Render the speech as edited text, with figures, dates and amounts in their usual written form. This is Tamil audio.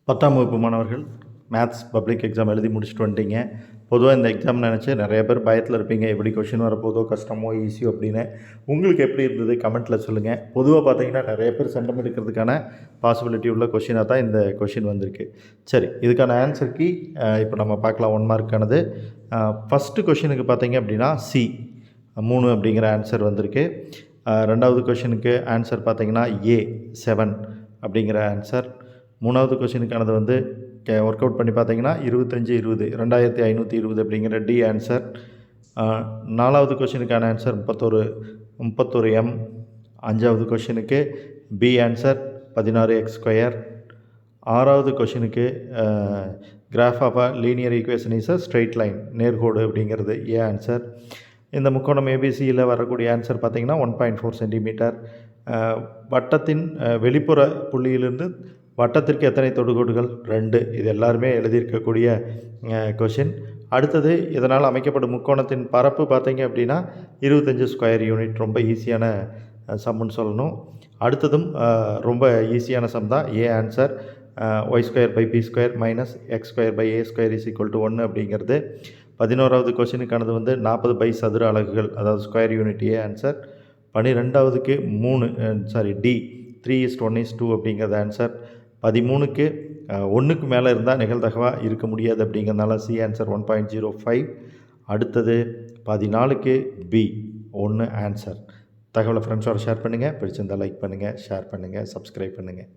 10ஆம் வகுப்பு மாணவர்கள் மேத்ஸ் பப்ளிக் எக்ஸாம் எழுதி முடிச்சுட்டு வந்துட்டீங்க. பொதுவாக இந்த எக்ஸாம் நினச்சி நிறைய பேர் பயத்தில் இருப்பீங்க. எப்படி கொஷின் வரப்போதோ, கஷ்டமோ, ஈஸியோ அப்படின்னு. உங்களுக்கு எப்படி இருந்தது கமெண்ட்டில் சொல்லுங்கள். பொதுவாக பார்த்தீங்கன்னா நிறைய பேர் சென்டம் எடுக்கிறதுக்கான பாசிபிலிட்டி உள்ள கொஷினாக தான் இந்த கொஷின் வந்திருக்கு. சரி, இதுக்கான ஆன்சர் கீ இப்போ நம்ம பார்க்கலாம். 1 மார்க்கானது. ஃபஸ்ட்டு கொஷினுக்கு பார்த்தீங்க அப்படின்னா சி 3 அப்படிங்கிற ஆன்சர் வந்திருக்கு. ரெண்டாவது கொஷினுக்கு ஆன்சர் பார்த்தீங்கன்னா ஏ 7 அப்படிங்கிற ஆன்சர். மூணாவது கொஷினுக்கானது வந்து ஒர்க் அவுட் பண்ணி பார்த்தீங்கன்னா 25-20 2520 அப்படிங்கிற டி ஆன்சர். நாலாவது கொஷினுக்கான ஆன்சர் 31 எம். அஞ்சாவது கொஷினுக்கு பி ஆன்சர் 16x². ஆறாவது கொஷினுக்கு graph of a linear equation is a straight line, நேர்கோடு அப்படிங்கிறது ஏ ஆன்சர். இந்த முக்கோணம் ஏபிசியில் வரக்கூடிய ஆன்சர் பார்த்திங்கன்னா 1.4 சென்டிமீட்டர். வட்டத்தின் வெளிப்புற புள்ளியிலிருந்து வட்டத்திற்கு எத்தனை தொடுகோடுகள்? 2. இது எல்லாருமே எழுதியிருக்கக்கூடிய கொஷின். அடுத்தது, இதனால் அமைக்கப்படும் முக்கோணத்தின் பரப்பு பார்த்தீங்க அப்படின்னா 25 ஸ்கொயர் யூனிட். ரொம்ப ஈஸியான சம்முன்னு சொல்லணும். அடுத்ததும் ரொம்ப ஈஸியான சம் தான். A answer y² / b² - x² / a² = 1 அப்படிங்கிறது. 11வது கொஷினுக்கானது வந்து 40 சதுர அலகுகள், அதாவது square unit. A answer. 12வதுக்கு D 3:1:2 அப்படிங்கிறது ஆன்சர். 13க்கு 1க்கு மேலே இருந்தால் நிகழ்தகவாக இருக்க முடியாது அப்படிங்கிறதுனால சி ஆன்சர் 1.05. அடுத்தது 14க்கு பி 1 ஆன்சர். தகவலை ஃப்ரெண்ட்ஸோட ஷேர் பண்ணுங்கள். பிடிச்சிருந்தால் லைக் பண்ணுங்கள், ஷேர் பண்ணுங்கள், சப்ஸ்கிரைப் பண்ணுங்கள்.